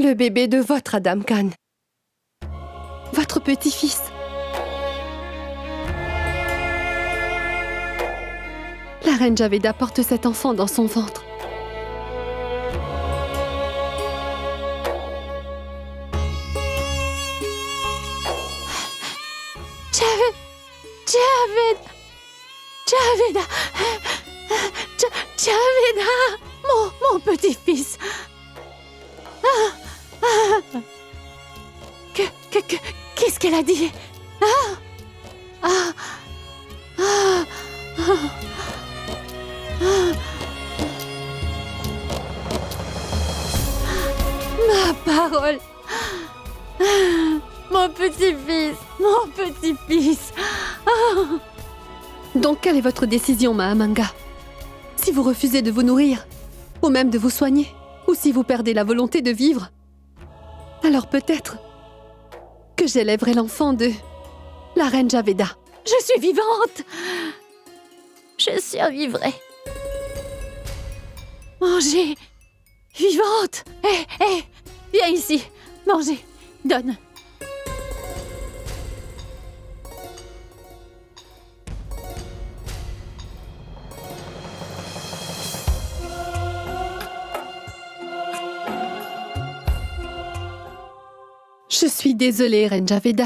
Le bébé de votre Adam Khan. Votre petit-fils. La reine Javeda porte cet enfant dans son ventre. Javeda! Javeda! Mon petit-fils! Qu'est-ce qu'elle a dit? Ma parole! Mon petit-fils! Mon petit-fils! Donc, quelle est votre décision, Mahamanga? Si vous refusez de vous nourrir, ou même de vous soigner, ou si vous perdez la volonté de vivre, alors peut-être que j'élèverai l'enfant de la reine Javeda. Je suis vivante! Je survivrai. Mangez! Vivante! Hé, viens ici! Mangez! Donne! Je suis désolée, Reine Javeda,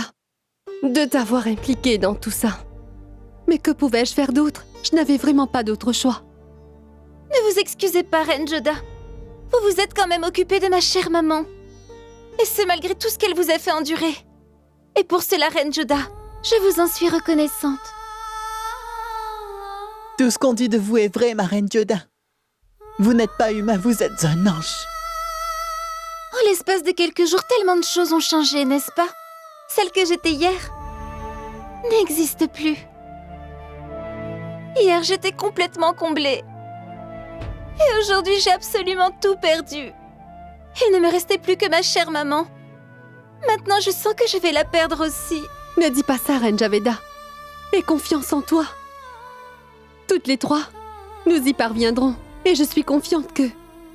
de t'avoir impliquée dans tout ça. Mais que pouvais-je faire d'autre? Je n'avais vraiment pas d'autre choix. Ne vous excusez pas, Reine Joda. Vous vous êtes quand même occupée de ma chère maman. Et ce malgré tout ce qu'elle vous a fait endurer. Et pour cela, Reine Joda, je vous en suis reconnaissante. Tout ce qu'on dit de vous est vrai, ma reine Joda. Vous n'êtes pas humain, vous êtes un ange. En l'espace de quelques jours, tellement de choses ont changé, n'est-ce pas? Celle que j'étais hier n'existe plus. Hier, j'étais complètement comblée. Et aujourd'hui, j'ai absolument tout perdu. Il ne me restait plus que ma chère maman. Maintenant, je sens que je vais la perdre aussi. Ne dis pas ça, Reine Javeda. Aie confiance en toi. Toutes les trois, nous y parviendrons. Et je suis confiante que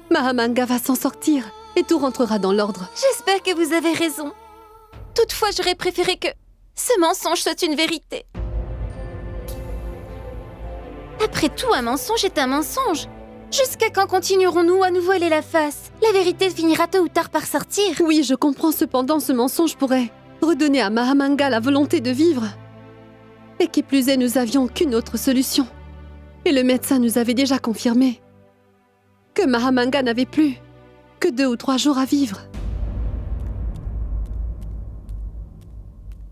Mahamanga va s'en sortir et tout rentrera dans l'ordre. J'espère que vous avez raison. Toutefois, j'aurais préféré que ce mensonge soit une vérité. Après tout, un mensonge est un mensonge. Jusqu'à quand continuerons-nous à nous voiler la face? La vérité finira tôt ou tard par sortir. Oui, je comprends, cependant ce mensonge pourrait redonner à Mahamanga la volonté de vivre. Et qui plus est, nous avions qu'une autre solution. Et le médecin nous avait déjà confirmé que Mahamanga n'avait plus que 2 ou 3 jours à vivre.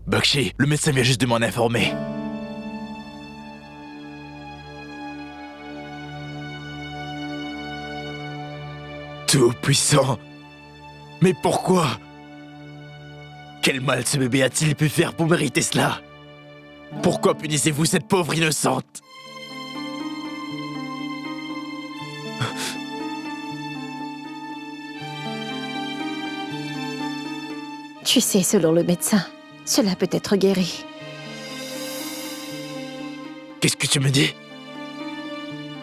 Bakshi, le médecin vient juste de m'en informer. Tout-puissant. Mais pourquoi? Quel mal ce bébé a-t-il pu faire pour mériter cela? Pourquoi punissez-vous cette pauvre innocente? Tu sais, selon le médecin, cela peut être guéri. Qu'est-ce que tu me dis?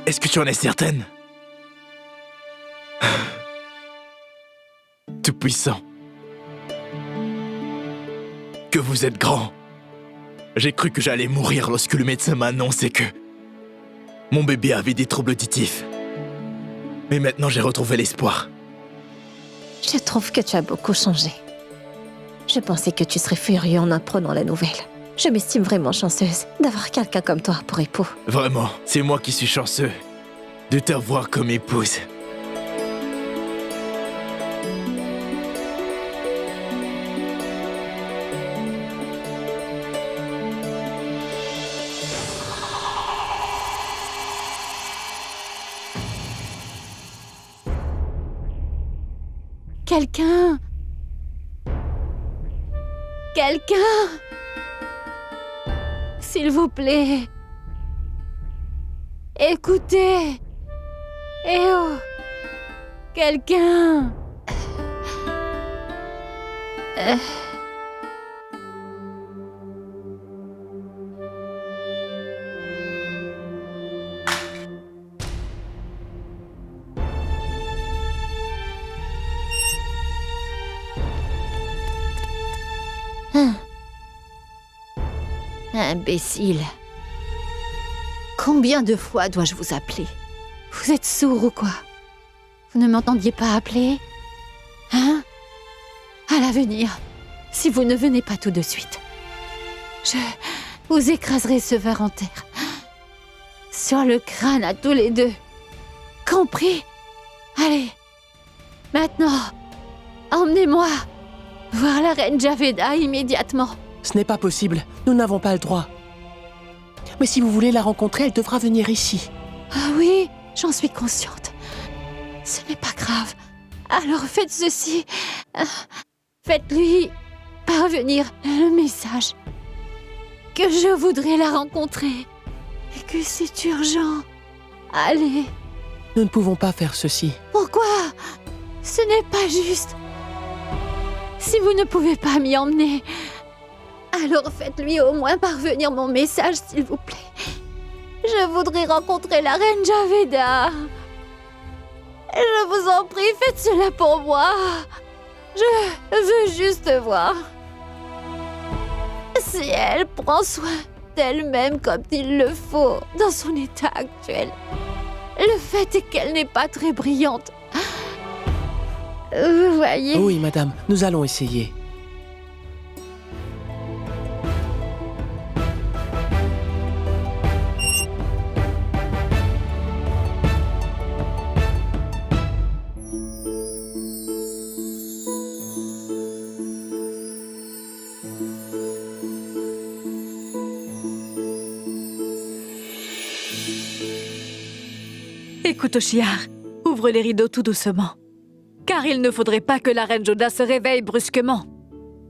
Est-ce que tu en es certaine? Tout-puissant. Que vous êtes grand. J'ai cru que j'allais mourir lorsque le médecin m'a annoncé que mon bébé avait des troubles auditifs. Mais maintenant, j'ai retrouvé l'espoir. Je trouve que tu as beaucoup changé. Je pensais que tu serais furieux en apprenant la nouvelle. Je m'estime vraiment chanceuse d'avoir quelqu'un comme toi pour époux. Vraiment, c'est moi qui suis chanceux de t'avoir comme épouse. Quelqu'un... S'il vous plaît. Écoutez. Eh oh. Quelqu'un. Imbécile. Combien de fois dois-je vous appeler? Vous êtes sourd ou quoi? Vous ne m'entendiez pas appeler? Hein? À l'avenir, si vous ne venez pas tout de suite, je vous écraserai ce verre en terre. Sur le crâne à tous les deux. Compris? Allez, maintenant, emmenez-moi voir la reine Javeda immédiatement. Ce n'est pas possible, nous n'avons pas le droit. Mais si vous voulez la rencontrer, elle devra venir ici. Ah oui, j'en suis consciente. Ce n'est pas grave. Alors faites ceci. Faites-lui parvenir le message que je voudrais la rencontrer et que c'est urgent. Allez. Nous ne pouvons pas faire ceci. Pourquoi? Ce n'est pas juste. Si vous ne pouvez pas m'y emmener, alors faites-lui au moins parvenir mon message, s'il vous plaît. Je voudrais rencontrer la reine Javeda. Je vous en prie, faites cela pour moi. Je veux juste voir si elle prend soin d'elle-même comme il le faut dans son état actuel. Le fait est qu'elle n'est pas très brillante. Vous voyez? Oui, madame, nous allons essayer. Écoute, Oshihar, ouvre les rideaux tout doucement. Car il ne faudrait pas que la reine Joda se réveille brusquement.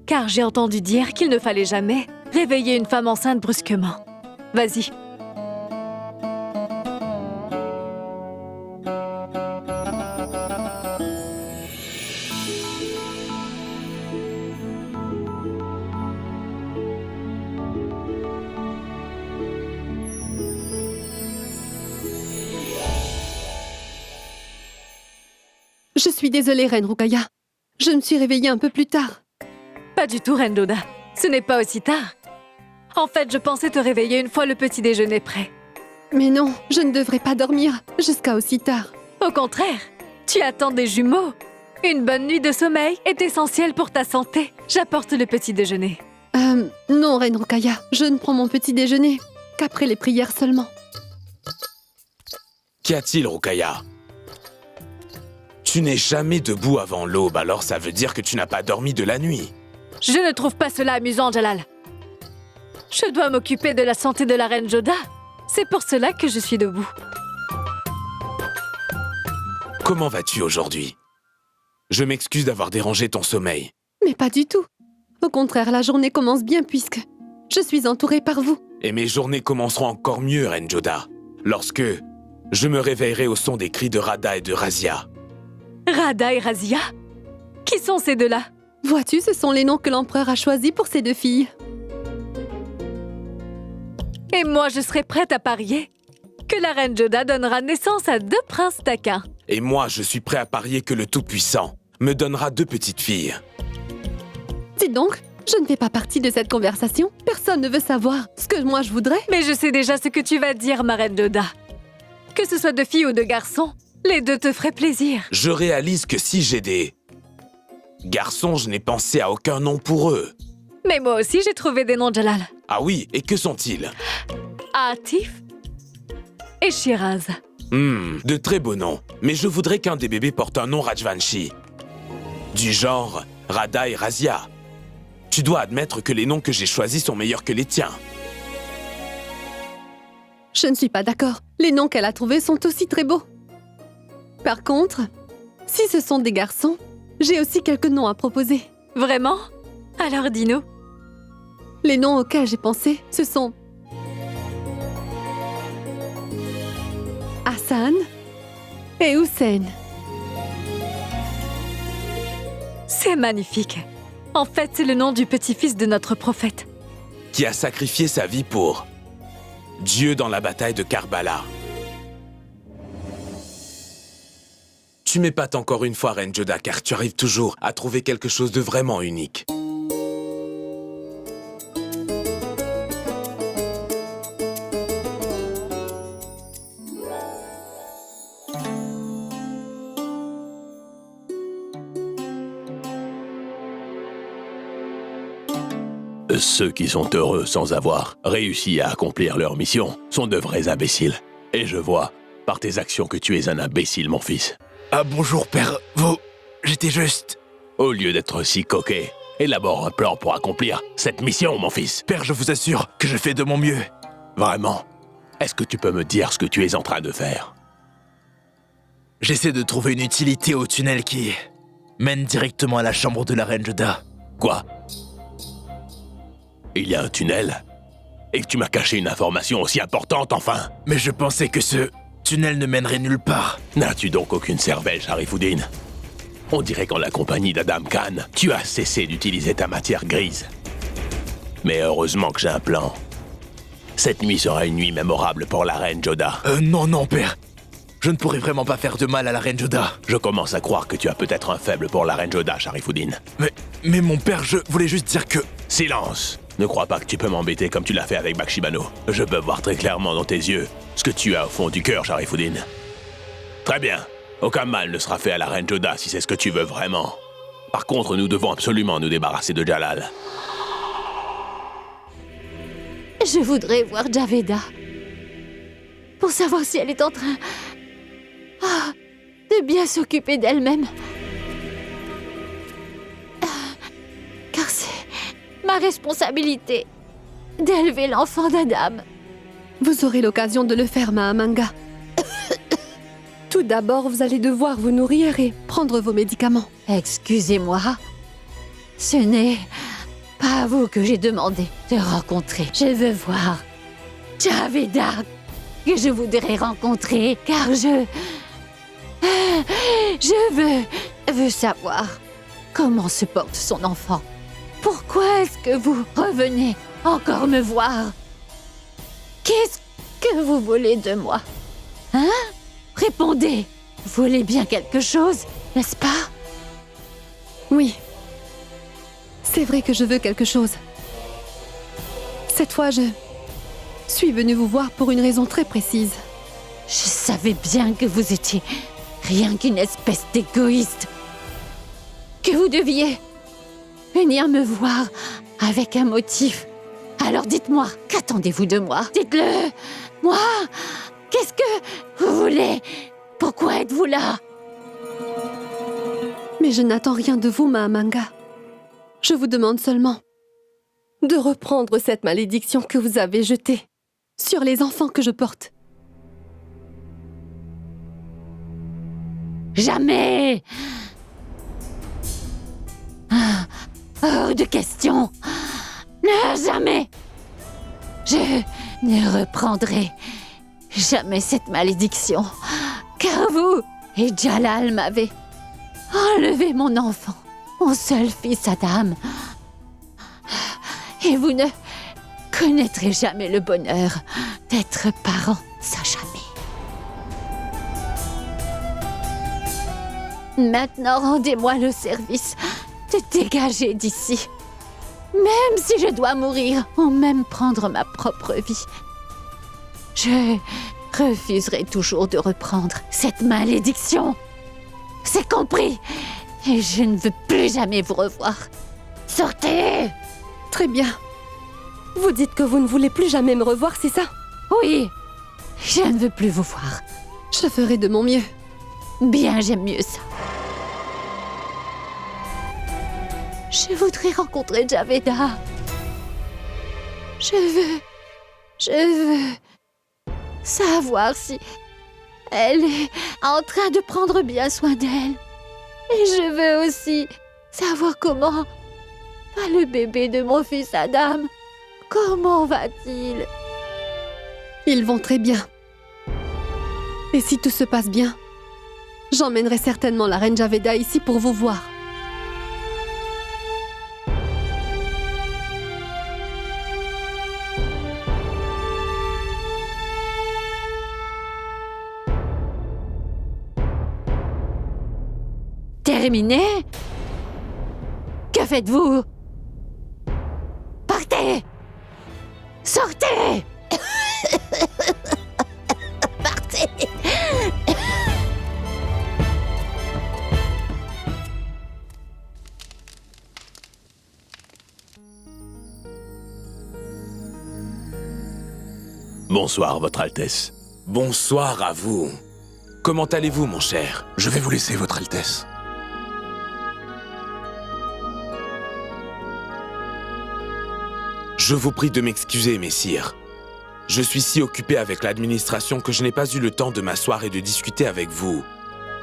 Car j'ai entendu dire qu'il ne fallait jamais réveiller une femme enceinte brusquement. Vas-y. Je suis désolée, Reine Rukaya. Je me suis réveillée un peu plus tard. Pas du tout, reine Joda. Ce n'est pas aussi tard. En fait, je pensais te réveiller une fois le petit déjeuner prêt. Mais non, je ne devrais pas dormir jusqu'à aussi tard. Au contraire, tu attends des jumeaux. Une bonne nuit de sommeil est essentielle pour ta santé. J'apporte le petit déjeuner. Non, Reine Rukaya, je ne prends mon petit déjeuner qu'après les prières seulement. Qu'y a-t-il, Rukaya? Tu n'es jamais debout avant l'aube, alors ça veut dire que tu n'as pas dormi de la nuit. Je ne trouve pas cela amusant, Jalal. Je dois m'occuper de la santé de la reine Joda. C'est pour cela que je suis debout. Comment vas-tu aujourd'hui? Je m'excuse d'avoir dérangé ton sommeil. Mais pas du tout. Au contraire, la journée commence bien puisque je suis entourée par vous. Et mes journées commenceront encore mieux, reine Joda, lorsque je me réveillerai au son des cris de Radha et de Razia. Radha et Razia? Qui sont ces deux-là? Vois-tu, ce sont les noms que l'empereur a choisis pour ses deux filles. Et moi, je serai prête à parier que la reine Joda donnera naissance à 2 princes taquins. Et moi, je suis prêt à parier que le Tout-Puissant me donnera 2 petites filles. Dites donc, je ne fais pas partie de cette conversation. Personne ne veut savoir ce que moi je voudrais. Mais je sais déjà ce que tu vas dire, ma reine Joda. Que ce soit 2 filles ou 2 garçons, les 2 te feraient plaisir. Je réalise que si j'ai des garçons, je n'ai pensé à aucun nom pour eux. Mais moi aussi, j'ai trouvé des noms, Jalal. Ah oui, et que sont-ils? Atif et Shiraz. De très beaux noms. Mais je voudrais qu'un des bébés porte un nom Rajvanshi. Du genre Radha et Razia. Tu dois admettre que les noms que j'ai choisis sont meilleurs que les tiens. Je ne suis pas d'accord. Les noms qu'elle a trouvés sont aussi très beaux. Par contre, si ce sont des garçons, j'ai aussi quelques noms à proposer. Vraiment? Alors dis-nous. Les noms auxquels j'ai pensé, ce sont Hassan et Hussein. C'est magnifique. En fait, c'est le nom du petit-fils de notre prophète. Qui a sacrifié sa vie pour Dieu dans la bataille de Karbala. Tu m'épates encore une fois, Reine Joda, car tu arrives toujours à trouver quelque chose de vraiment unique. Ceux qui sont heureux sans avoir réussi à accomplir leur mission sont de vrais imbéciles. Et je vois, par tes actions, que tu es un imbécile, mon fils. Ah bonjour, père. J'étais juste... Au lieu d'être si coquet, élabore un plan pour accomplir cette mission, mon fils. Père, je vous assure que je fais de mon mieux. Vraiment? Est-ce que tu peux me dire ce que tu es en train de faire? J'essaie de trouver une utilité au tunnel qui mène directement à la chambre de la reine Joda. Quoi? Il y a un tunnel? Et tu m'as caché une information aussi importante, enfin? Mais je pensais que ce tunnel ne mènerait nulle part. N'as-tu donc aucune cervelle, Sharifuddin? On dirait qu'en la compagnie d'Adam Khan, tu as cessé d'utiliser ta matière grise. Mais heureusement que j'ai un plan. Cette nuit sera une nuit mémorable pour la reine Joda. Non, père. Je ne pourrais vraiment pas faire de mal à la reine Joda. Je commence à croire que tu as peut-être un faible pour la reine Joda, Sharifuddin. Mais mon père, je voulais juste dire que... Silence! Ne crois pas que tu peux m'embêter comme tu l'as fait avec Bakshibano. Je peux voir très clairement dans tes yeux ce que tu as au fond du cœur, Sharifuddin. Très bien. Aucun mal ne sera fait à la reine Joda si c'est ce que tu veux vraiment. Par contre, nous devons absolument nous débarrasser de Jalal. Je voudrais voir Javeda. Pour savoir si elle est en train... de bien s'occuper d'elle-même. Car c'est ma responsabilité d'élever l'enfant d'Adam. Vous aurez l'occasion de le faire, Mahamanga. Tout d'abord, vous allez devoir vous nourrir et prendre vos médicaments. Excusez-moi, ce n'est pas à vous que j'ai demandé de rencontrer. Je veux voir Javeda, que je voudrais rencontrer, car je veux savoir comment se porte son enfant. Pourquoi est-ce que vous revenez encore me voir? Qu'est-ce que vous voulez de moi? Hein? Répondez! Vous voulez bien quelque chose, n'est-ce pas? Oui. C'est vrai que je veux quelque chose. Cette fois, je suis venue vous voir pour une raison très précise. Je savais bien que vous étiez rien qu'une espèce d'égoïste. Que vous deviez venir me voir avec un motif. Alors dites-moi, qu'attendez-vous de moi? Dites-le! Moi! Qu'est-ce que vous voulez? Pourquoi êtes-vous là? Mais je n'attends rien de vous, Mahamanga. Je vous demande seulement de reprendre cette malédiction que vous avez jetée sur les enfants que je porte. Jamais! Hors de question! Non, jamais! Je ne reprendrai jamais cette malédiction, car vous et Jalal m'avez enlevé mon enfant, mon seul fils Adam. Et vous ne connaîtrez jamais le bonheur d'être parent, ça jamais. Maintenant, rendez-moi le service de dégager d'ici. Même si je dois mourir ou même prendre ma propre vie, je refuserai toujours de reprendre cette malédiction. C'est compris. Et je ne veux plus jamais vous revoir. Sortez! Très bien. Vous dites que vous ne voulez plus jamais me revoir, c'est ça? Oui, je ne veux plus vous voir. Je ferai de mon mieux. Bien, j'aime mieux ça. Je voudrais rencontrer Javeda. Je veux savoir si elle est en train de prendre bien soin d'elle. Et je veux aussi savoir comment va le bébé de mon fils Adam. Comment va-t-il? Ils vont très bien. Et si tout se passe bien, j'emmènerai certainement la reine Javeda ici pour vous voir. Terminé? Que faites-vous? Partez! Sortez! Partez! Bonsoir, Votre Altesse. Bonsoir à vous. Comment allez-vous, mon cher? Je vais vous laisser, Votre Altesse. Je vous prie de m'excuser, messire. Je suis si occupé avec l'administration que je n'ai pas eu le temps de m'asseoir et de discuter avec vous.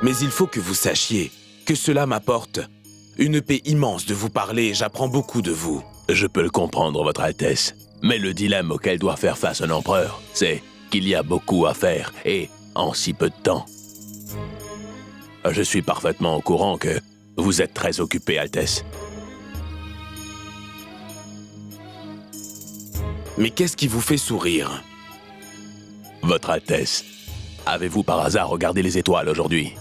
Mais il faut que vous sachiez que cela m'apporte une paix immense de vous parler et j'apprends beaucoup de vous. Je peux le comprendre, Votre Altesse. Mais le dilemme auquel doit faire face un empereur, c'est qu'il y a beaucoup à faire et en si peu de temps. Je suis parfaitement au courant que vous êtes très occupé, Altesse. Mais qu'est-ce qui vous fait sourire? Votre Altesse, avez-vous par hasard regardé les étoiles aujourd'hui?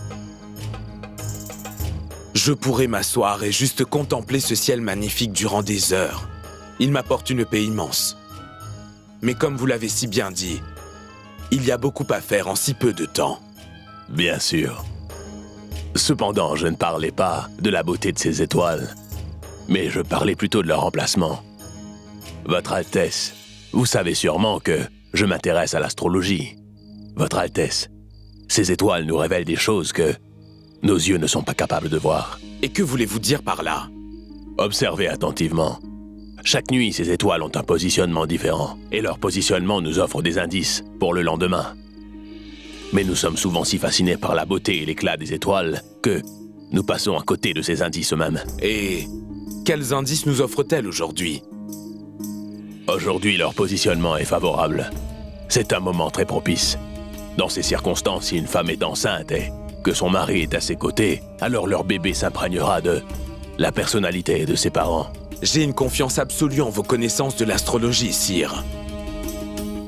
Je pourrais m'asseoir et juste contempler ce ciel magnifique durant des heures. Il m'apporte une paix immense. Mais comme vous l'avez si bien dit, il y a beaucoup à faire en si peu de temps. Bien sûr. Cependant, je ne parlais pas de la beauté de ces étoiles, mais je parlais plutôt de leur emplacement. Votre Altesse, vous savez sûrement que je m'intéresse à l'astrologie. Votre Altesse, ces étoiles nous révèlent des choses que nos yeux ne sont pas capables de voir. Et que voulez-vous dire par là? Observez attentivement. Chaque nuit, ces étoiles ont un positionnement différent, et leur positionnement nous offre des indices pour le lendemain. Mais nous sommes souvent si fascinés par la beauté et l'éclat des étoiles que nous passons à côté de ces indices eux-mêmes. Et quels indices nous offrent-elles aujourd'hui? Aujourd'hui, leur positionnement est favorable. C'est un moment très propice. Dans ces circonstances, si une femme est enceinte et que son mari est à ses côtés, alors leur bébé s'imprégnera de la personnalité de ses parents. J'ai une confiance absolue en vos connaissances de l'astrologie, sire.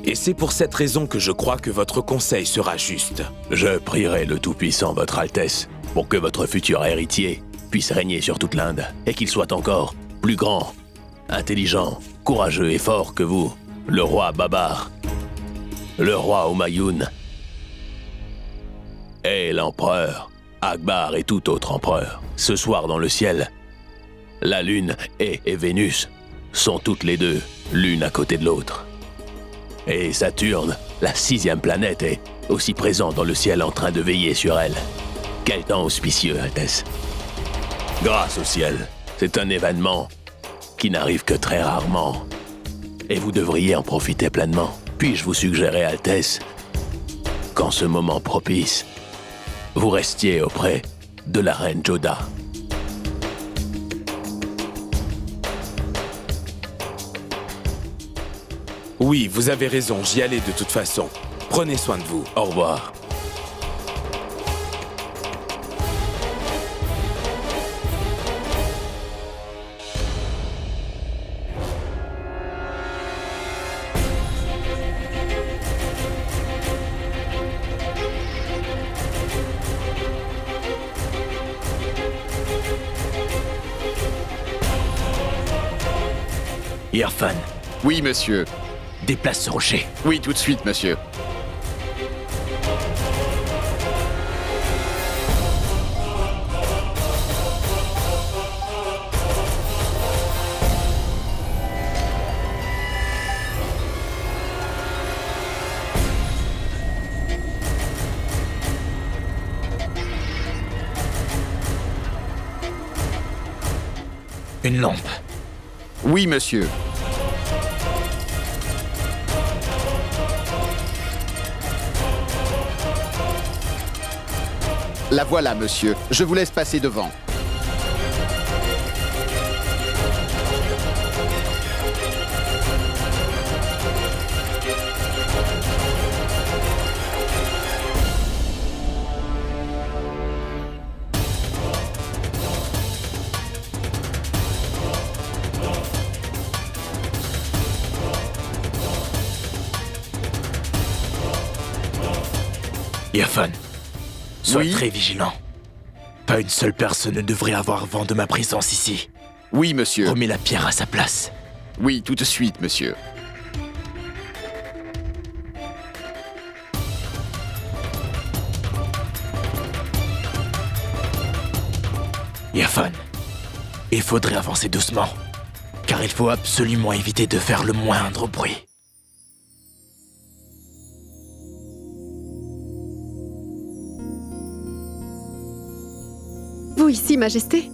Et c'est pour cette raison que je crois que votre conseil sera juste. Je prierai le Tout-Puissant, Votre Altesse, pour que votre futur héritier puisse régner sur toute l'Inde et qu'il soit encore plus grand, intelligent, courageux et fort que vous, le roi Babar, le roi Humayun et l'empereur Akbar et tout autre empereur. Ce soir dans le ciel, la Lune et Vénus sont toutes les deux l'une à côté de l'autre. Et Saturne, la 6e planète, est aussi présente dans le ciel en train de veiller sur elle. Quel temps auspicieux, Altesse. Grâce au ciel, c'est un événement qui n'arrive que très rarement. Et vous devriez en profiter pleinement. Puis-je vous suggérer, Altesse, qu'en ce moment propice, vous restiez auprès de la reine Joda. Oui, vous avez raison, j'y allais de toute façon. Prenez soin de vous. Au revoir. Irfan, Oui, monsieur. déplace ce rocher. Oui, tout de suite, monsieur. Une lampe. Oui, monsieur. La voilà, monsieur. Je vous laisse passer devant. Irfan, sois Oui. très vigilant. Pas une seule personne ne devrait avoir vent de ma présence ici. Oui, monsieur. Remets la pierre à sa place. Oui, tout de suite, monsieur. Irfan, il faudrait avancer doucement, car il faut absolument éviter de faire le moindre bruit. Vous ici, Majesté?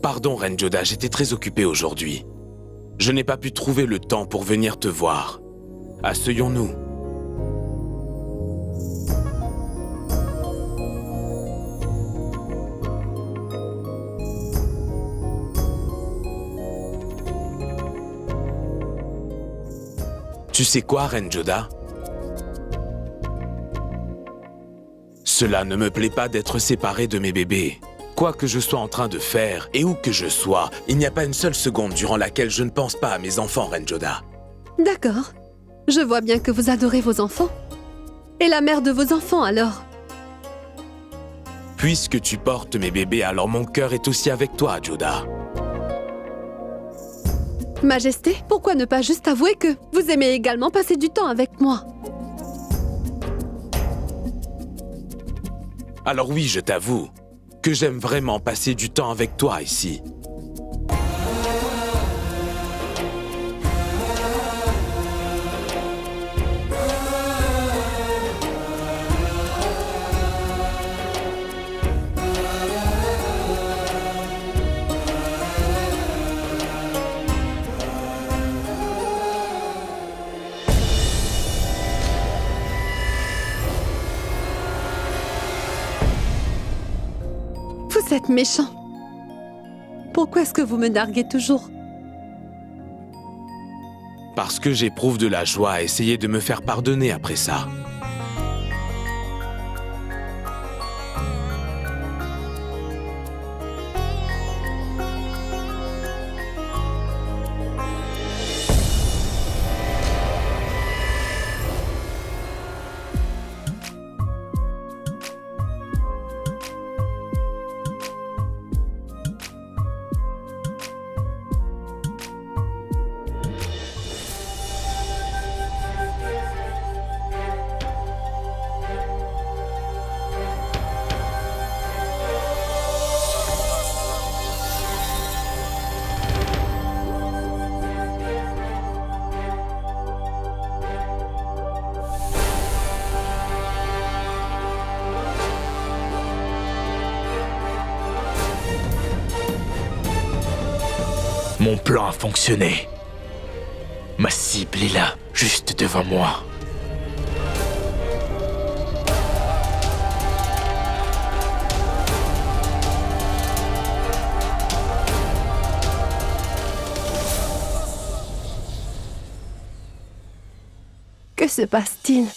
Pardon, Reine Joda, j'étais très occupé aujourd'hui. Je n'ai pas pu trouver le temps pour venir te voir. Asseyons-nous. Tu sais quoi, Reine Joda? Cela ne me plaît pas d'être séparé de mes bébés. Quoi que je sois en train de faire et où que je sois, il n'y a pas une seule seconde durant laquelle je ne pense pas à mes enfants, Reine Joda. D'accord. Je vois bien que vous adorez vos enfants. Et la mère de vos enfants, alors? Puisque tu portes mes bébés, alors mon cœur est aussi avec toi, Joda. Majesté, pourquoi ne pas juste avouer que vous aimez également passer du temps avec moi? Alors oui, je t'avoue que j'aime vraiment passer du temps avec toi ici. Vous êtes méchant. Pourquoi est-ce que vous me narguez toujours? Parce que j'éprouve de la joie à essayer de me faire pardonner après ça. Mon plan a fonctionné. Ma cible est là, juste devant moi. Que se passe-t-il?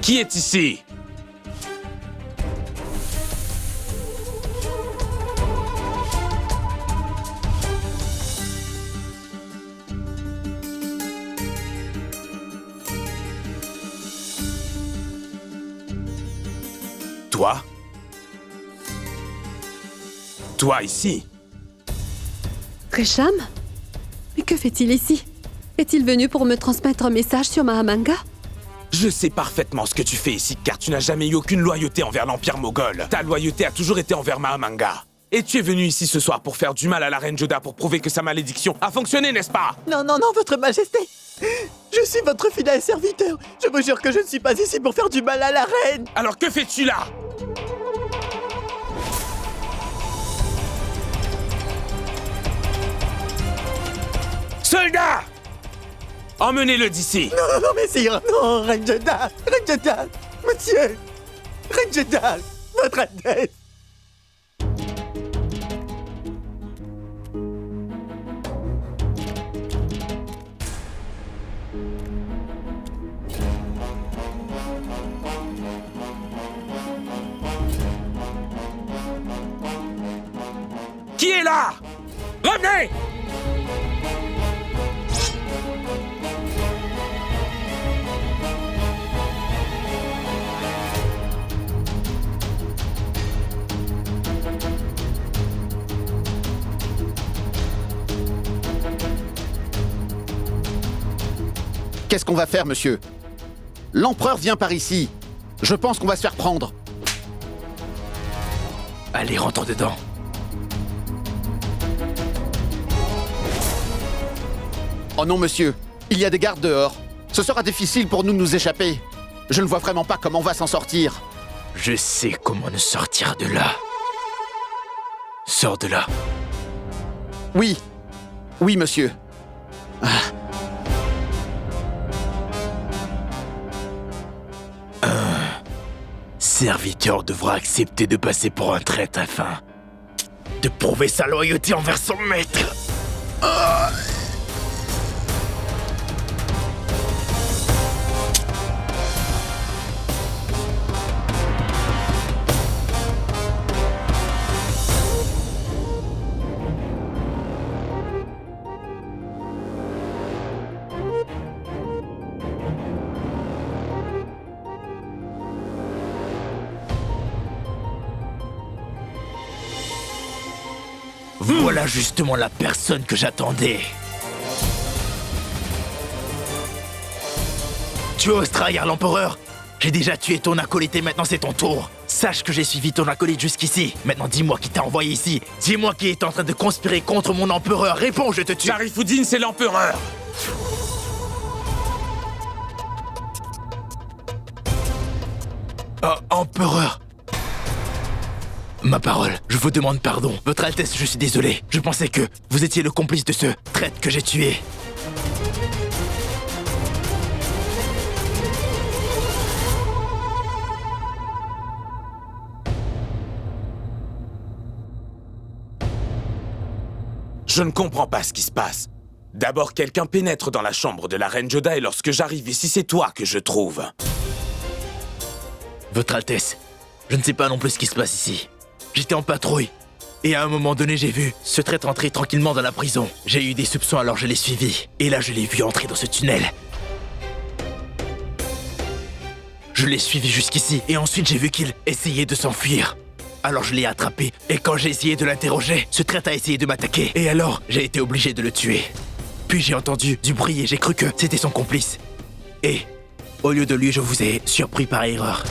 Qui est ici? Toi? Toi ici? Resham? Mais que fait-il ici? Est-il venu pour me transmettre un message sur Mahamanga? Je sais parfaitement ce que tu fais ici, car tu n'as jamais eu aucune loyauté envers l'Empire Moghol. Ta loyauté a toujours été envers Mahamanga. Et tu es venu ici ce soir pour faire du mal à la Reine Joda pour prouver que sa malédiction a fonctionné, n'est-ce pas? Non, non, non, votre majesté. Je suis votre fidèle serviteur. Je vous jure que je ne suis pas ici pour faire du mal à la reine. Alors que fais-tu là? Soldats! Emmenez-le d'ici! Non, non, non, messire! Non, Reine Joda! Reine Joda! Monsieur! Reine Joda! Votre Altesse! Qui est là? Revenez! Qu'est-ce qu'on va faire, monsieur? L'empereur vient par ici. Je pense qu'on va se faire prendre. Allez, rentre dedans. Oh non, monsieur. Il y a des gardes dehors. Ce sera difficile pour nous de nous échapper. Je ne vois vraiment pas comment on va s'en sortir. Je sais comment nous sortir de là. Sors de là. Oui. Oui, monsieur. Un serviteur devra accepter de passer pour un traître afin de prouver sa loyauté envers son maître. Voilà justement la personne que j'attendais. Tu oses trahir l'empereur? J'ai déjà tué ton acolyte et maintenant c'est ton tour. Sache que j'ai suivi ton acolyte jusqu'ici. Maintenant dis-moi qui t'a envoyé ici. Dis-moi qui est en train de conspirer contre mon empereur. Réponds, je te tue. Sharifuddin, c'est l'empereur. Empereur. Ma parole, je vous demande pardon. Votre Altesse, je suis désolé. Je pensais que vous étiez le complice de ce traître que j'ai tué. Je ne comprends pas ce qui se passe. D'abord, quelqu'un pénètre dans la chambre de la reine Joda et lorsque j'arrive ici, c'est toi que je trouve. Votre Altesse, je ne sais pas non plus ce qui se passe ici. J'étais en patrouille. Et à un moment donné, j'ai vu ce traître entrer tranquillement dans la prison. J'ai eu des soupçons, alors je l'ai suivi. Et là, je l'ai vu entrer dans ce tunnel. Je l'ai suivi jusqu'ici. Et ensuite, j'ai vu qu'il essayait de s'enfuir. Alors je l'ai attrapé. Et quand j'ai essayé de l'interroger, ce traître a essayé de m'attaquer. Et alors, j'ai été obligé de le tuer. Puis j'ai entendu du bruit et j'ai cru que c'était son complice. Et, au lieu de lui, je vous ai surpris par erreur.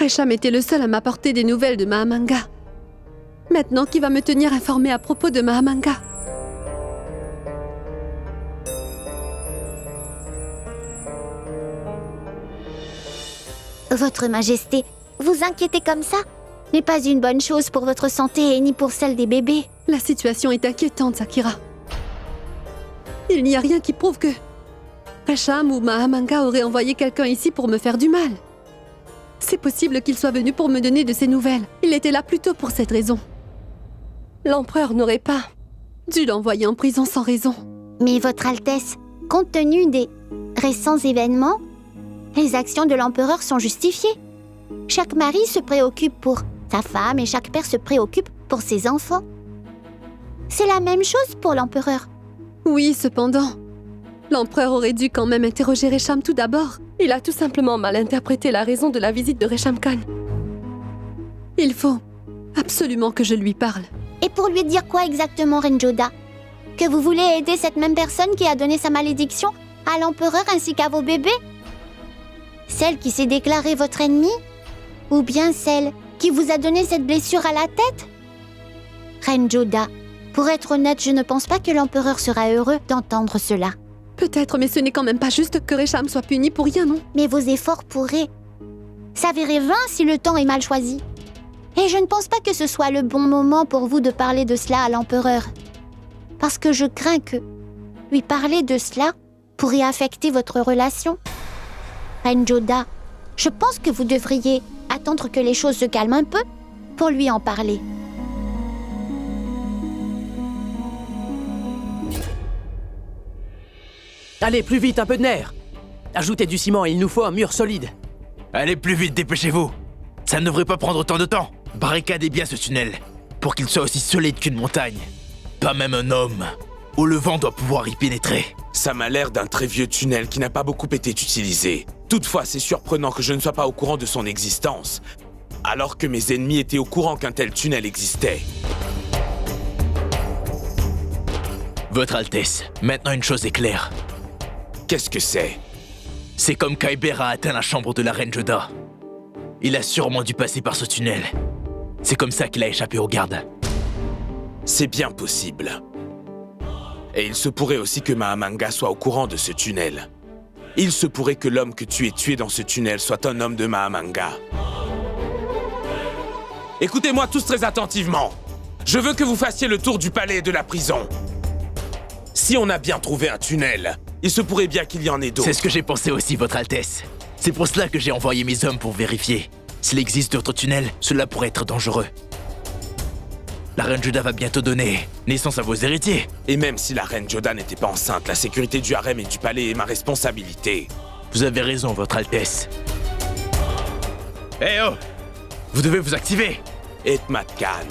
Resham était le seul à m'apporter des nouvelles de Mahamanga. Maintenant, qui va me tenir informée à propos de Mahamanga? Votre Majesté, vous inquiéter comme ça n'est pas une bonne chose pour votre santé et ni pour celle des bébés. La situation est inquiétante, Sakira. Il n'y a rien qui prouve que Resham ou Mahamanga auraient envoyé quelqu'un ici pour me faire du mal. C'est possible qu'il soit venu pour me donner de ses nouvelles. Il était là plutôt pour cette raison. L'empereur n'aurait pas dû l'envoyer en prison sans raison. Mais Votre Altesse, compte tenu des récents événements, les actions de l'empereur sont justifiées. Chaque mari se préoccupe pour sa femme et chaque père se préoccupe pour ses enfants. C'est la même chose pour l'empereur. Oui, cependant, l'empereur aurait dû quand même interroger Resham tout d'abord. Il a tout simplement mal interprété la raison de la visite de Resham Khan. Il faut absolument que je lui parle. Et pour lui dire quoi exactement, Reine Joda? Que vous voulez aider cette même personne qui a donné sa malédiction à l'empereur ainsi qu'à vos bébés? Celle qui s'est déclarée votre ennemie? Ou bien celle qui vous a donné cette blessure à la tête? Reine Joda, pour être honnête, je ne pense pas que l'empereur sera heureux d'entendre cela. Peut-être, mais ce n'est quand même pas juste que Resham soit puni pour rien, non? Mais vos efforts pourraient s'avérer vains si le temps est mal choisi. Et je ne pense pas que ce soit le bon moment pour vous de parler de cela à l'empereur. Parce que je crains que lui parler de cela pourrait affecter votre relation. Reine Joda, je pense que vous devriez attendre que les choses se calment un peu pour lui en parler. Allez, plus vite, un peu de nerfs. Ajoutez du ciment, il nous faut un mur solide. Allez plus vite, dépêchez-vous. Ça ne devrait pas prendre autant de temps. Barricadez bien ce tunnel, pour qu'il soit aussi solide qu'une montagne. Pas même un homme où le vent doit pouvoir y pénétrer. Ça m'a l'air d'un très vieux tunnel qui n'a pas beaucoup été utilisé. Toutefois, c'est surprenant que je ne sois pas au courant de son existence, alors que mes ennemis étaient au courant qu'un tel tunnel existait. Votre Altesse, maintenant une chose est claire. Qu'est-ce que c'est? C'est comme Kyber a atteint la chambre de la reine Joda. Il a sûrement dû passer par ce tunnel. C'est comme ça qu'il a échappé aux gardes. C'est bien possible. Et il se pourrait aussi que Mahamanga soit au courant de ce tunnel. Il se pourrait que l'homme que tu aies tué dans ce tunnel soit un homme de Mahamanga. Écoutez-moi tous très attentivement. Je veux que vous fassiez le tour du palais et de la prison. Si on a bien trouvé un tunnel, il se pourrait bien qu'il y en ait d'autres. C'est ce que j'ai pensé aussi, Votre Altesse. C'est pour cela que j'ai envoyé mes hommes pour vérifier. S'il existe d'autres tunnels, cela pourrait être dangereux. La reine Joda va bientôt donner naissance à vos héritiers. Et même si la reine Joda n'était pas enceinte, la sécurité du harem et du palais est ma responsabilité. Vous avez raison, Votre Altesse. Eh oh! Vous devez vous activer! Etmat Khan.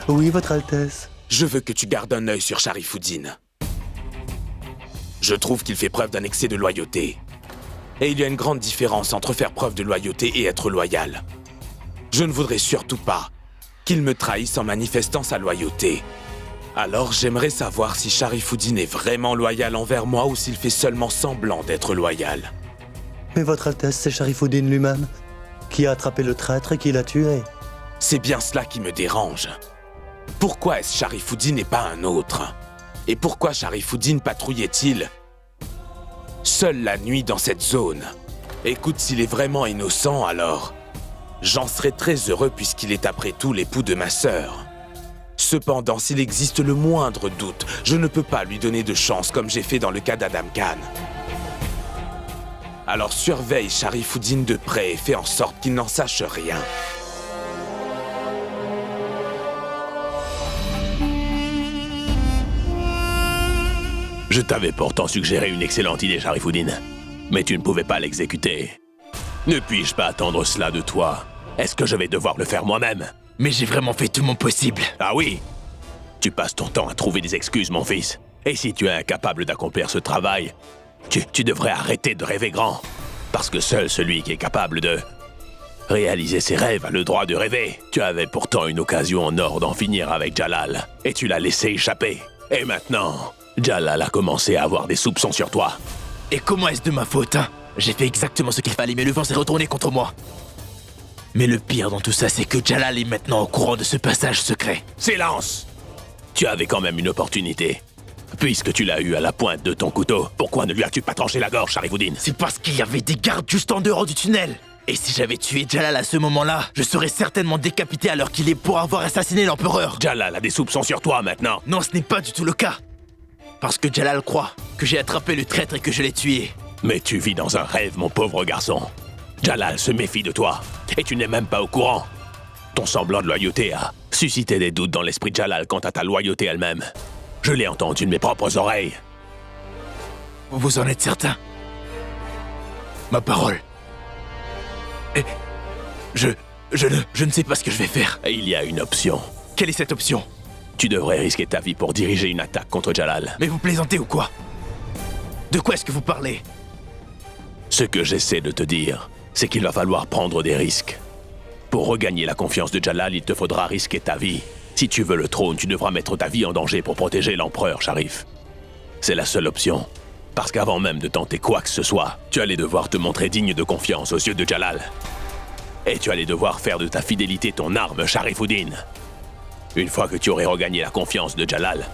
Oui, Votre Altesse. Je veux que tu gardes un œil sur Sharifuddin. Je trouve qu'il fait preuve d'un excès de loyauté. Et il y a une grande différence entre faire preuve de loyauté et être loyal. Je ne voudrais surtout pas qu'il me trahisse en manifestant sa loyauté. Alors j'aimerais savoir si Sharifuddin est vraiment loyal envers moi ou s'il fait seulement semblant d'être loyal. Mais Votre Altesse, c'est Sharifuddin lui-même qui a attrapé le traître et qui l'a tué. C'est bien cela qui me dérange. Pourquoi est-ce Sharifuddin et pas un autre? Et pourquoi Sharifuddin patrouillait-il seul la nuit dans cette zone? Écoute, s'il est vraiment innocent, alors j'en serais très heureux puisqu'il est après tout l'époux de ma sœur. Cependant, s'il existe le moindre doute, je ne peux pas lui donner de chance comme j'ai fait dans le cas d'Adam Khan. Alors surveille Sharifuddin de près et fais en sorte qu'il n'en sache rien. Je t'avais pourtant suggéré une excellente idée, Sharifuddin. Mais tu ne pouvais pas l'exécuter. Ne puis-je pas attendre cela de toi? Est-ce que je vais devoir le faire moi-même? Mais j'ai vraiment fait tout mon possible. Ah oui? Tu passes ton temps à trouver des excuses, mon fils. Et si tu es incapable d'accomplir ce travail, tu devrais arrêter de rêver grand. Parce que seul celui qui est capable de réaliser ses rêves a le droit de rêver. Tu avais pourtant une occasion en or d'en finir avec Jalal. Et tu l'as laissé échapper. Et maintenant, Jalal a commencé à avoir des soupçons sur toi. Et comment est-ce de ma faute, hein? J'ai fait exactement ce qu'il fallait, mais le vent s'est retourné contre moi. Mais le pire dans tout ça, c'est que Jalal est maintenant au courant de ce passage secret. Silence! Tu avais quand même une opportunité. Puisque tu l'as eu à la pointe de ton couteau, pourquoi ne lui as-tu pas tranché la gorge, Sharifuddin? C'est parce qu'il y avait des gardes juste en dehors du tunnel. Et si j'avais tué Jalal à ce moment-là, je serais certainement décapité alors qu'il est pour avoir assassiné l'empereur. Jalal a des soupçons sur toi maintenant. Non, ce n'est pas du tout le cas. Parce que Jalal croit que j'ai attrapé le traître et que je l'ai tué. Mais tu vis dans un rêve, mon pauvre garçon. Jalal se méfie de toi, et tu n'es même pas au courant. Ton semblant de loyauté a suscité des doutes dans l'esprit de Jalal quant à ta loyauté elle-même. Je l'ai entendu de mes propres oreilles. Vous en êtes certain? Ma parole. Et je ne sais pas ce que je vais faire. Et il y a une option. Quelle est cette option? Tu devrais risquer ta vie pour diriger une attaque contre Jalal. Mais vous plaisantez ou quoi? De quoi est-ce que vous parlez? Ce que j'essaie de te dire, c'est qu'il va falloir prendre des risques. Pour regagner la confiance de Jalal, il te faudra risquer ta vie. Si tu veux le trône, tu devras mettre ta vie en danger pour protéger l'empereur, Sharif. C'est la seule option. Parce qu'avant même de tenter quoi que ce soit, tu allais devoir te montrer digne de confiance aux yeux de Jalal. Et tu allais devoir faire de ta fidélité ton arme, Sharifuddin. Une fois que tu aurais regagné la confiance de Jalal,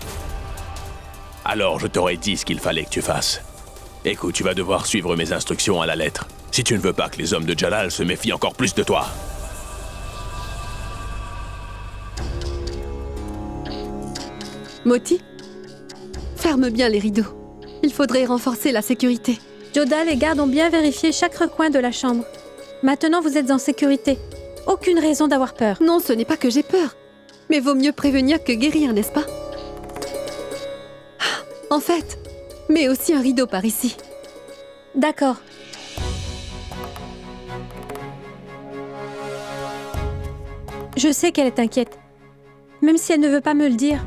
alors je t'aurais dit ce qu'il fallait que tu fasses. Écoute, tu vas devoir suivre mes instructions à la lettre, si tu ne veux pas que les hommes de Jalal se méfient encore plus de toi. Moti, ferme bien les rideaux. Il faudrait renforcer la sécurité. Joda, les gardes ont bien vérifié chaque recoin de la chambre. Maintenant, vous êtes en sécurité. Aucune raison d'avoir peur. Non, ce n'est pas que j'ai peur. Mais vaut mieux prévenir que guérir, n'est-ce pas? En fait, mets aussi un rideau par ici. D'accord. Je sais qu'elle est inquiète. Même si elle ne veut pas me le dire.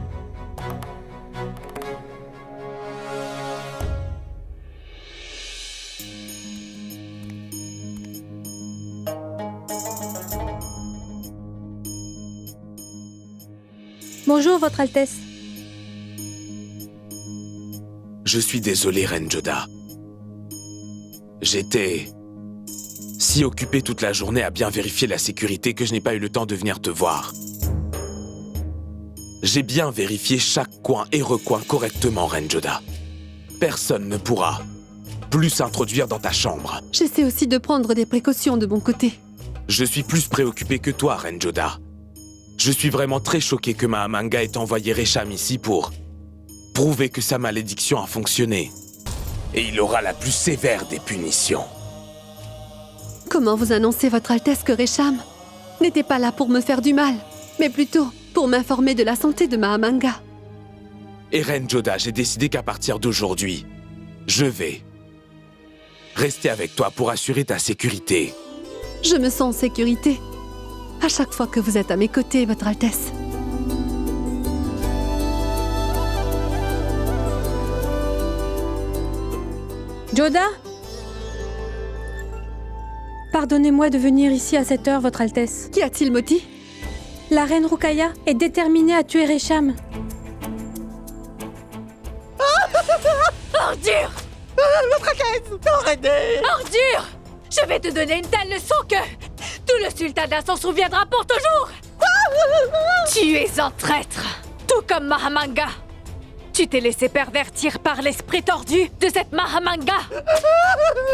Bonjour, Votre Altesse. Je suis désolé, Reine Joda. J'étais si occupé toute la journée à bien vérifier la sécurité que je n'ai pas eu le temps de venir te voir. J'ai bien vérifié chaque coin et recoin correctement, Reine Joda. Personne ne pourra plus s'introduire dans ta chambre. J'essaie aussi de prendre des précautions de mon côté. Je suis plus préoccupé que toi, Reine Joda. Je suis vraiment très choqué que Mahamanga ait envoyé Resham ici pour prouver que sa malédiction a fonctionné. Et il aura la plus sévère des punitions. Comment vous annoncez, Votre Altesse, que Resham n'était pas là pour me faire du mal, mais plutôt pour m'informer de la santé de Mahamanga? Et Reine Joda, j'ai décidé qu'à partir d'aujourd'hui, je vais rester avec toi pour assurer ta sécurité. Je me sens en sécurité à chaque fois que vous êtes à mes côtés, Votre Altesse. Joda? Pardonnez-moi de venir ici à cette heure, Votre Altesse. Qu'y a-t-il, Moti? La reine Rukaya est déterminée à tuer Resham. Ordure! Votre Altesse, arrêtez! Ordure! Je vais te donner une telle leçon que tout le sultanat s'en souviendra pour toujours! Tu es un traître, tout comme Mahamanga. Tu t'es laissé pervertir par l'esprit tordu de cette Mahamanga.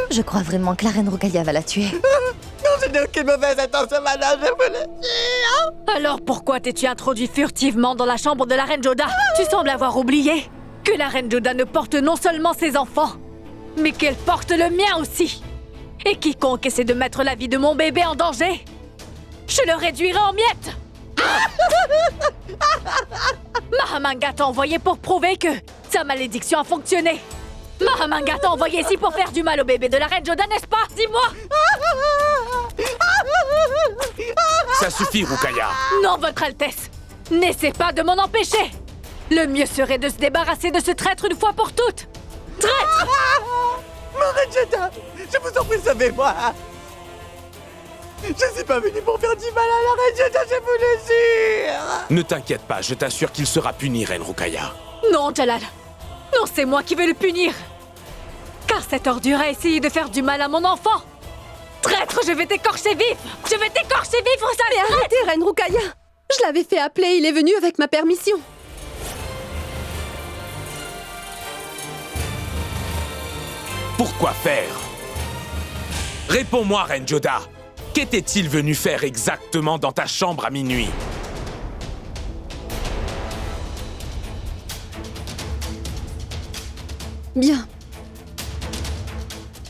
Je crois vraiment que la reine Rukaya va la tuer. Non, je n'ai aucune mauvaise intention, madame, je vous le dis. Alors pourquoi t'es-tu introduit furtivement dans la chambre de la reine Joda? Tu sembles avoir oublié que la reine Joda ne porte non seulement ses enfants, mais qu'elle porte le mien aussi. Et quiconque essaie de mettre la vie de mon bébé en danger, je le réduirai en miettes. Mahamanga t'a envoyé pour prouver que sa malédiction a fonctionné. Mahamanga t'a envoyé ici pour faire du mal au bébé de la reine Joda, n'est-ce pas? Dis-moi. Ça suffit, Rukaya. Non, Votre Altesse. N'essaie pas de m'en empêcher. Le mieux serait de se débarrasser de ce traître une fois pour toutes. Traître! Reine Joda, je vous en prie, sauvez-moi. Je suis pas venu pour faire du mal à la reine Joda, je vous le jure. Ne t'inquiète pas, je t'assure qu'il sera puni, Reine Rukaya. Non, Jalal. Non, c'est moi qui vais le punir. Car cette ordure a essayé de faire du mal à mon enfant. Traître, je vais t'écorcher vif. Je vais t'écorcher vif, ça. Mais arrêtez, Reine Rukaya. Je l'avais fait appeler, il est venu avec ma permission. Pourquoi faire? Réponds-moi, Reine Joda. Qu'était-il venu faire exactement dans ta chambre à minuit? Bien.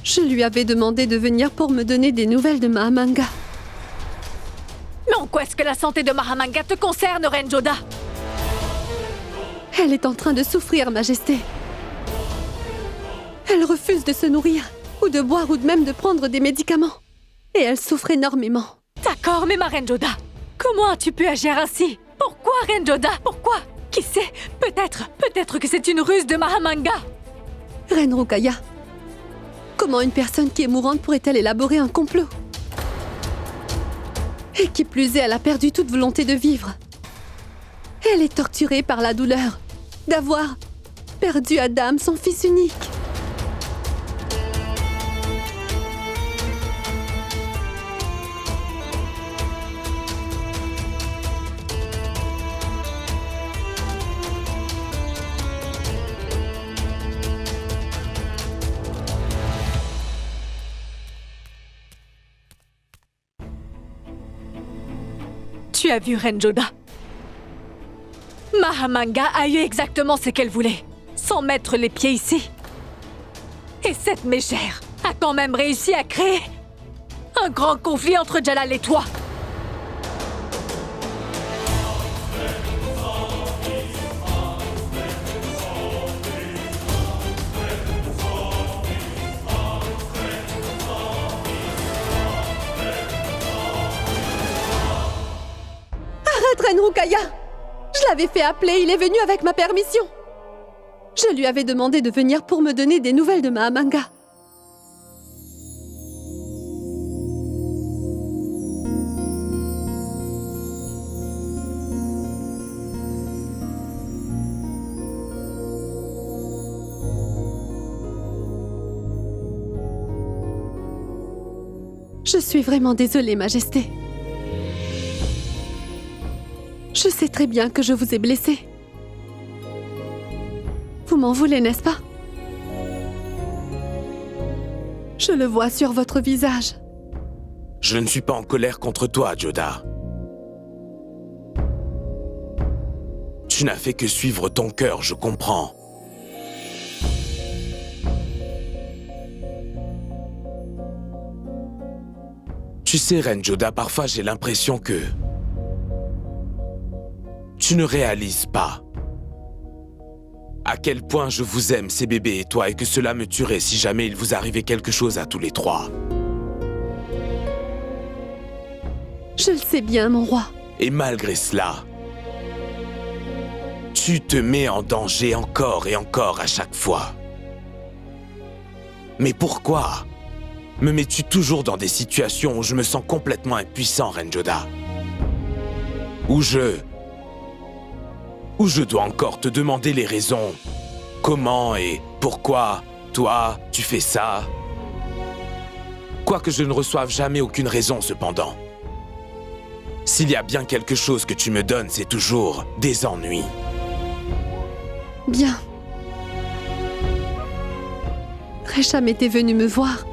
Je lui avais demandé de venir pour me donner des nouvelles de Mahamanga. Mais en quoi est-ce que la santé de Mahamanga te concerne, Reine Joda? Elle est en train de souffrir, Majesté. Elle refuse de se nourrir, ou de boire, ou même de prendre des médicaments. Et elle souffre énormément. D'accord, mais ma Reine Joda, comment as-tu pu agir ainsi? Pourquoi, Reine Joda? Pourquoi? Qui sait? Peut-être que c'est une ruse de Mahamanga. Reine Rukaya, comment une personne qui est mourante pourrait-elle élaborer un complot? Et qui plus est, elle a perdu toute volonté de vivre. Elle est torturée par la douleur d'avoir perdu Adam, son fils unique. Tu as vu, Reine Joda? Mahamanga a eu exactement ce qu'elle voulait, sans mettre les pieds ici. Et cette mégère a quand même réussi à créer un grand conflit entre Jalal et toi. Arrête, Reine Rukaya! Je l'avais fait appeler, il est venu avec ma permission. Je lui avais demandé de venir pour me donner des nouvelles de Mahamanga. Je suis vraiment désolée, Majesté. Je sais très bien que je vous ai blessé. Vous m'en voulez, n'est-ce pas? Je le vois sur votre visage. Je ne suis pas en colère contre toi, Joda. Tu n'as fait que suivre ton cœur, je comprends. Tu sais, Reine Joda, parfois j'ai l'impression que... tu ne réalises pas à quel point je vous aime, ces bébés et toi, et que cela me tuerait si jamais il vous arrivait quelque chose à tous les trois. Je le sais bien, mon roi. Et malgré cela, tu te mets en danger encore et encore à chaque fois. Mais pourquoi me mets-tu toujours dans des situations où je me sens complètement impuissant, Reine Joda? Où je dois encore te demander les raisons. Comment et pourquoi, toi, tu fais ça? Quoique je ne reçoive jamais aucune raison, cependant. S'il y a bien quelque chose que tu me donnes, c'est toujours des ennuis. Bien. Resham était venu me voir.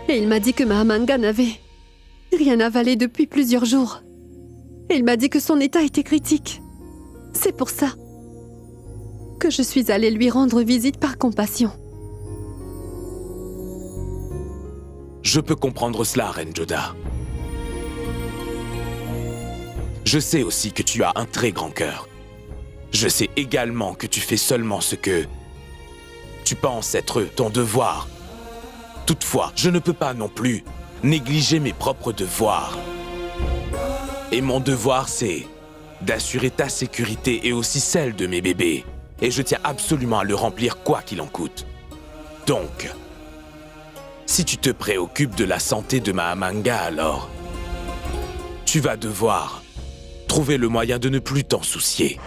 Et il m'a dit que Mahamanga n'avait rien avalé depuis plusieurs jours. Et il m'a dit que son état était critique. C'est pour ça que je suis allée lui rendre visite par compassion. Je peux comprendre cela, Reine Joda. Je sais aussi que tu as un très grand cœur. Je sais également que tu fais seulement ce que tu penses être ton devoir. Toutefois, je ne peux pas non plus négliger mes propres devoirs. Et mon devoir, c'est d'assurer ta sécurité et aussi celle de mes bébés. Et je tiens absolument à le remplir quoi qu'il en coûte. Donc, si tu te préoccupes de la santé de Mahamanga, alors tu vas devoir trouver le moyen de ne plus t'en soucier.